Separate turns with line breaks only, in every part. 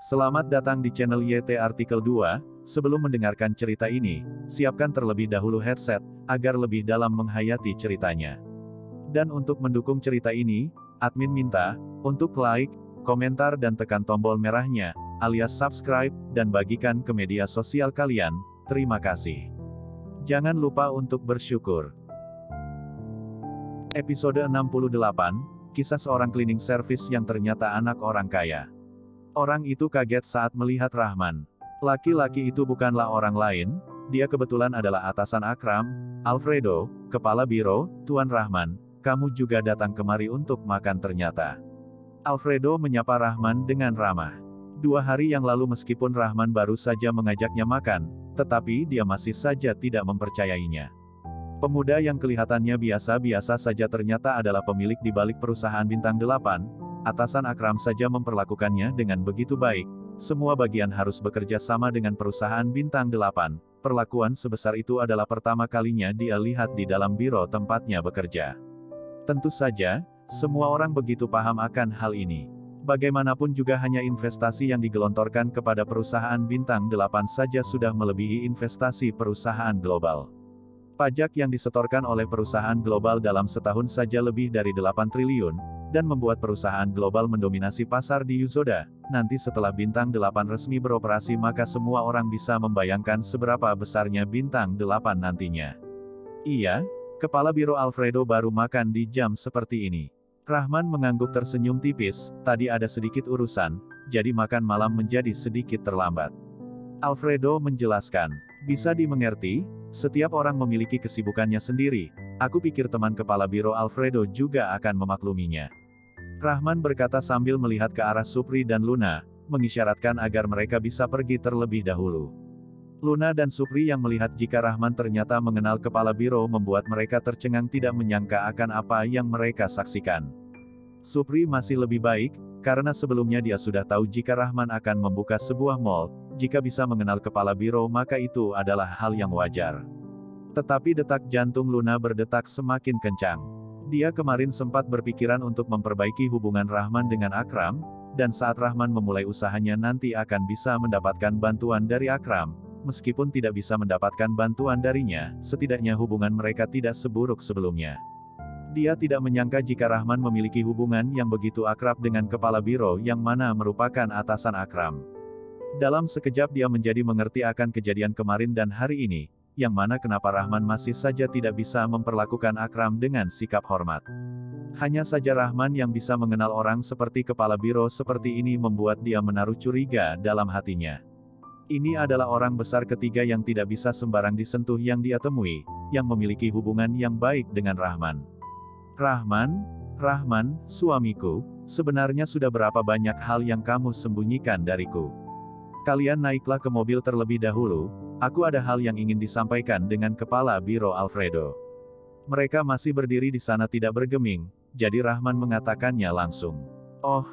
Selamat datang di channel YT Artikel 2. Sebelum mendengarkan cerita ini, siapkan terlebih dahulu headset, agar lebih dalam menghayati ceritanya. Dan untuk mendukung cerita ini, admin minta, untuk like, komentar dan tekan tombol merahnya, alias subscribe, dan bagikan ke media sosial kalian. Terima kasih. Jangan lupa untuk bersyukur. Episode 68, Kisah seorang cleaning service yang ternyata anak orang kaya. Orang itu kaget saat melihat Rahman. Laki-laki itu bukanlah orang lain, dia kebetulan adalah atasan Akram, Alfredo, kepala biro. Tuan Rahman, kamu juga datang kemari untuk makan ternyata. Alfredo menyapa Rahman dengan ramah. 2 hari yang lalu meskipun Rahman baru saja mengajaknya makan, tetapi dia masih saja tidak mempercayainya. Pemuda yang kelihatannya biasa-biasa saja ternyata adalah pemilik di balik perusahaan Bintang 8, atasan Akram saja memperlakukannya dengan begitu baik. Semua bagian harus bekerja sama dengan perusahaan Bintang 8. Perlakuan sebesar itu adalah pertama kalinya dia lihat di dalam biro tempatnya bekerja. Tentu saja, semua orang begitu paham akan hal ini. Bagaimanapun juga hanya investasi yang digelontorkan kepada perusahaan Bintang 8 saja sudah melebihi investasi perusahaan global. Pajak yang disetorkan oleh perusahaan global dalam setahun saja lebih dari 8 triliun, dan membuat perusahaan global mendominasi pasar di Yuzoda. Nanti setelah Bintang 8 resmi beroperasi maka semua orang bisa membayangkan seberapa besarnya Bintang 8 nantinya. Iya, kepala biro Alfredo baru makan di jam seperti ini. Rahman mengangguk tersenyum tipis, tadi ada sedikit urusan, jadi makan malam menjadi sedikit terlambat. Alfredo menjelaskan, bisa dimengerti, setiap orang memiliki kesibukannya sendiri. Aku pikir teman kepala biro Alfredo juga akan memakluminya. Rahman berkata sambil melihat ke arah Supri dan Luna, mengisyaratkan agar mereka bisa pergi terlebih dahulu. Luna dan Supri yang melihat jika Rahman ternyata mengenal kepala biro membuat mereka tercengang tidak menyangka akan apa yang mereka saksikan. Supri masih lebih baik, karena sebelumnya dia sudah tahu jika Rahman akan membuka sebuah mall. Jika bisa mengenal kepala biro maka itu adalah hal yang wajar. Tetapi detak jantung Luna berdetak semakin kencang. Dia kemarin sempat berpikiran untuk memperbaiki hubungan Rahman dengan Akram, dan saat Rahman memulai usahanya nanti akan bisa mendapatkan bantuan dari Akram. Meskipun tidak bisa mendapatkan bantuan darinya, setidaknya hubungan mereka tidak seburuk sebelumnya. Dia tidak menyangka jika Rahman memiliki hubungan yang begitu akrab dengan kepala biro yang mana merupakan atasan Akram. Dalam sekejap dia menjadi mengerti akan kejadian kemarin dan hari ini, yang mana kenapa Rahman masih saja tidak bisa memperlakukan Akram dengan sikap hormat. Hanya saja Rahman yang bisa mengenal orang seperti kepala biro seperti ini membuat dia menaruh curiga dalam hatinya. Ini adalah orang besar ketiga yang tidak bisa sembarang disentuh yang dia temui, yang memiliki hubungan yang baik dengan Rahman. Rahman, suamiku, sebenarnya sudah berapa banyak hal yang kamu sembunyikan dariku. Kalian naiklah ke mobil terlebih dahulu, aku ada hal yang ingin disampaikan dengan kepala biro Alfredo. Mereka masih berdiri di sana tidak bergeming, jadi Rahman mengatakannya langsung. Oh,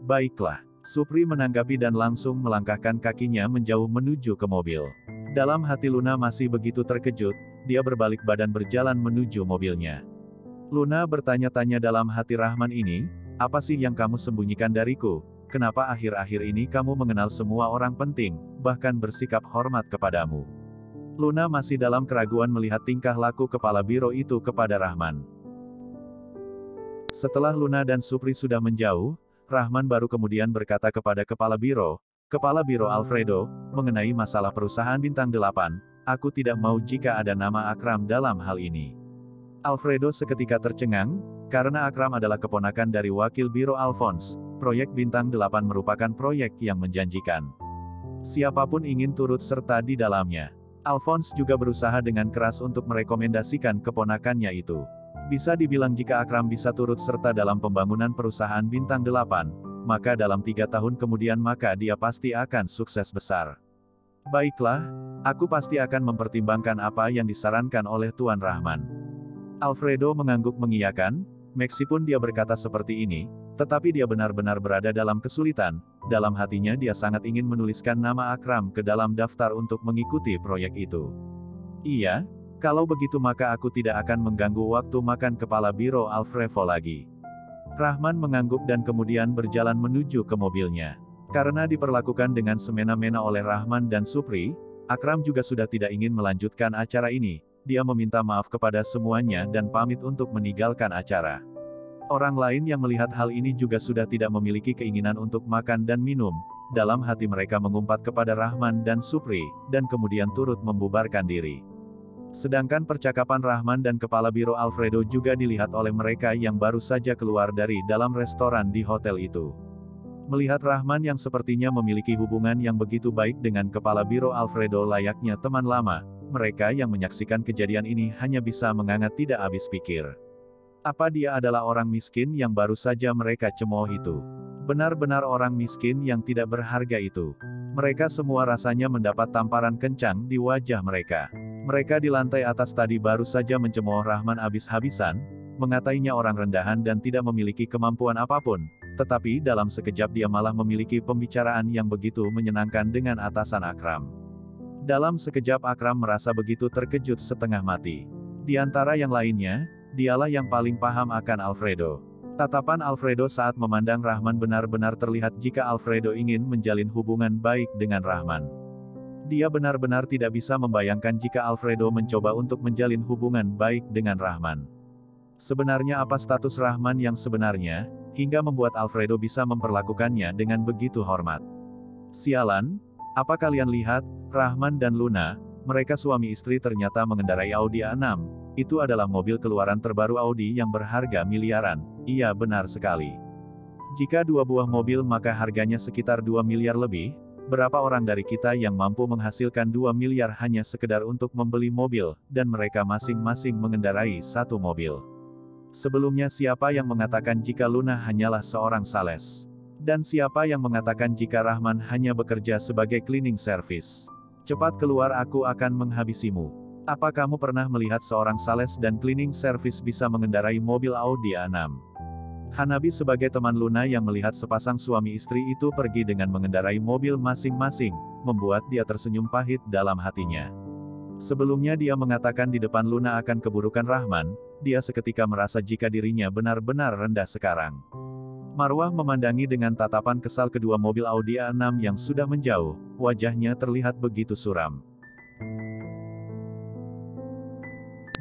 baiklah. Supri menanggapi dan langsung melangkahkan kakinya menjauh menuju ke mobil. Dalam hati Luna masih begitu terkejut, dia berbalik badan berjalan menuju mobilnya. Luna bertanya-tanya dalam hati Rahman ini, apa sih yang kamu sembunyikan dariku? Kenapa akhir-akhir ini kamu mengenal semua orang penting, bahkan bersikap hormat kepadamu? Luna masih dalam keraguan melihat tingkah laku kepala biro itu kepada Rahman. Setelah Luna dan Supri sudah menjauh, Rahman baru kemudian berkata kepada kepala biro Alfredo, mengenai masalah perusahaan Bintang 8, aku tidak mau jika ada nama Akram dalam hal ini. Alfredo seketika tercengang, karena Akram adalah keponakan dari wakil biro Alphonse. Proyek Bintang 8 merupakan proyek yang menjanjikan. Siapapun ingin turut serta di dalamnya. Alphonse juga berusaha dengan keras untuk merekomendasikan keponakannya itu. Bisa dibilang jika Akram bisa turut serta dalam pembangunan perusahaan Bintang 8, maka dalam 3 tahun kemudian maka dia pasti akan sukses besar. Baiklah, aku pasti akan mempertimbangkan apa yang disarankan oleh Tuan Rahman. Alfredo mengangguk mengiyakan, meskipun dia berkata seperti ini, tetapi dia benar-benar berada dalam kesulitan. Dalam hatinya dia sangat ingin menuliskan nama Akram ke dalam daftar untuk mengikuti proyek itu. Iya, kalau begitu maka aku tidak akan mengganggu waktu makan kepala biro Alfredo lagi. Rahman mengangguk dan kemudian berjalan menuju ke mobilnya. Karena diperlakukan dengan semena-mena oleh Rahman dan Supri, Akram juga sudah tidak ingin melanjutkan acara ini. Dia meminta maaf kepada semuanya dan pamit untuk meninggalkan acara. Orang lain yang melihat hal ini juga sudah tidak memiliki keinginan untuk makan dan minum. Dalam hati mereka mengumpat kepada Rahman dan Supri, dan kemudian turut membubarkan diri. Sedangkan percakapan Rahman dan Kepala Biro Alfredo juga dilihat oleh mereka yang baru saja keluar dari dalam restoran di hotel itu. Melihat Rahman yang sepertinya memiliki hubungan yang begitu baik dengan Kepala Biro Alfredo layaknya teman lama, mereka yang menyaksikan kejadian ini hanya bisa menganga tidak habis pikir. Apa dia adalah orang miskin yang baru saja mereka cemooh itu? Benar-benar orang miskin yang tidak berharga itu. Mereka semua rasanya mendapat tamparan kencang di wajah mereka. Mereka di lantai atas tadi baru saja mencemooh Rahman habis-habisan, mengatainya orang rendahan dan tidak memiliki kemampuan apapun. Tetapi dalam sekejap dia malah memiliki pembicaraan yang begitu menyenangkan dengan atasan Akram. Dalam sekejap Akram merasa begitu terkejut setengah mati. Di antara yang lainnya, dialah yang paling paham akan Alfredo. Tatapan Alfredo saat memandang Rahman benar-benar terlihat jika Alfredo ingin menjalin hubungan baik dengan Rahman. Dia benar-benar tidak bisa membayangkan jika Alfredo mencoba untuk menjalin hubungan baik dengan Rahman. Sebenarnya apa status Rahman yang sebenarnya, hingga membuat Alfredo bisa memperlakukannya dengan begitu hormat. Sialan, apa kalian lihat, Rahman dan Luna, mereka suami istri ternyata mengendarai Audi A6. Itu adalah mobil keluaran terbaru Audi yang berharga miliaran. Iya benar sekali. Jika dua buah mobil maka harganya sekitar 2 miliar lebih. Berapa orang dari kita yang mampu menghasilkan 2 miliar hanya sekedar untuk membeli mobil, dan mereka masing-masing mengendarai satu mobil. Sebelumnya siapa yang mengatakan jika Luna hanyalah seorang sales? Dan siapa yang mengatakan jika Rahman hanya bekerja sebagai cleaning service? Cepat keluar aku akan menghabisimu. Apa kamu pernah melihat seorang sales dan cleaning service bisa mengendarai mobil Audi A6? Hanabi sebagai teman Luna yang melihat sepasang suami istri itu pergi dengan mengendarai mobil masing-masing, membuat dia tersenyum pahit dalam hatinya. Sebelumnya dia mengatakan di depan Luna akan keburukan Rahman, dia seketika merasa jika dirinya benar-benar rendah sekarang. Marwah memandangi dengan tatapan kesal kedua mobil Audi A6 yang sudah menjauh, wajahnya terlihat begitu suram.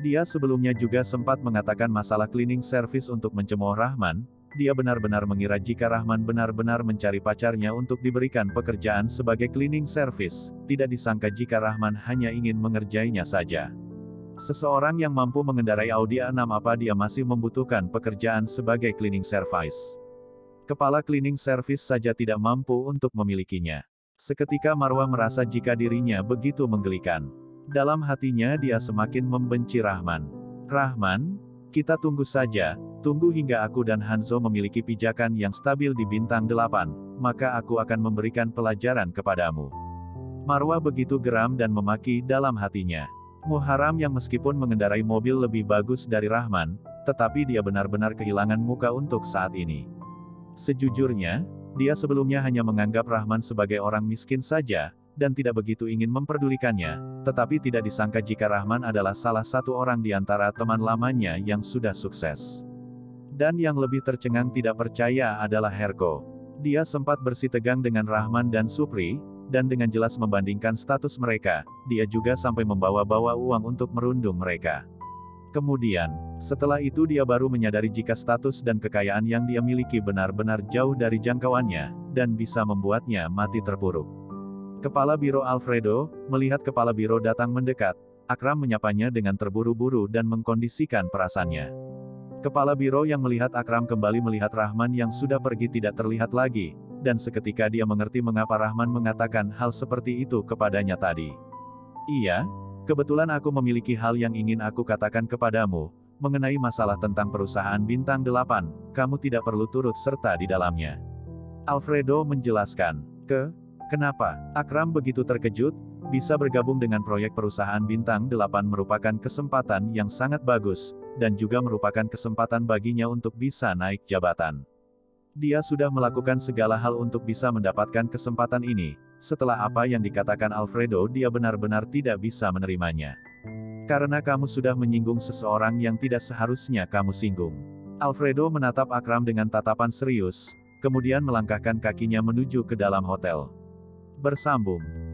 Dia sebelumnya juga sempat mengatakan masalah cleaning service untuk mencemooh Rahman. Dia benar-benar mengira jika Rahman benar-benar mencari pacarnya untuk diberikan pekerjaan sebagai cleaning service. Tidak disangka jika Rahman hanya ingin mengerjainya saja. Seseorang yang mampu mengendarai Audi A6 apa dia masih membutuhkan pekerjaan sebagai cleaning service? Kepala cleaning service saja tidak mampu untuk memilikinya. Seketika Marwah merasa jika dirinya begitu menggelikan. Dalam hatinya dia semakin membenci Rahman. Rahman, kita tunggu saja, tunggu hingga aku dan Hanzo memiliki pijakan yang stabil di bintang 8, maka aku akan memberikan pelajaran kepadamu. Marwah begitu geram dan memaki dalam hatinya. Muharram yang meskipun mengendarai mobil lebih bagus dari Rahman, tetapi dia benar-benar kehilangan muka untuk saat ini. Sejujurnya, dia sebelumnya hanya menganggap Rahman sebagai orang miskin saja, dan tidak begitu ingin memperdulikannya, tetapi tidak disangka jika Rahman adalah salah satu orang di antara teman lamanya yang sudah sukses. Dan yang lebih tercengang tidak percaya adalah Herko. Dia sempat bersitegang dengan Rahman dan Supri, dan dengan jelas membandingkan status mereka, dia juga sampai membawa-bawa uang untuk merundung mereka. Kemudian, setelah itu dia baru menyadari jika status dan kekayaan yang dia miliki benar-benar jauh dari jangkauannya, dan bisa membuatnya mati terpuruk. Kepala Biro Alfredo, melihat Kepala Biro datang mendekat, Akram menyapanya dengan terburu-buru dan mengkondisikan perasaannya. Kepala Biro yang melihat Akram kembali melihat Rahman yang sudah pergi tidak terlihat lagi, dan seketika dia mengerti mengapa Rahman mengatakan hal seperti itu kepadanya tadi. Iya, kebetulan aku memiliki hal yang ingin aku katakan kepadamu, mengenai masalah tentang perusahaan Bintang 8, kamu tidak perlu turut serta di dalamnya. Alfredo menjelaskan. Kenapa? Akram begitu terkejut, bisa bergabung dengan proyek perusahaan Bintang 8 merupakan kesempatan yang sangat bagus, dan juga merupakan kesempatan baginya untuk bisa naik jabatan. Dia sudah melakukan segala hal untuk bisa mendapatkan kesempatan ini. Setelah apa yang dikatakan Alfredo dia benar-benar tidak bisa menerimanya. Karena kamu sudah menyinggung seseorang yang tidak seharusnya kamu singgung. Alfredo menatap Akram dengan tatapan serius, kemudian melangkahkan kakinya menuju ke dalam hotel. Bersambung.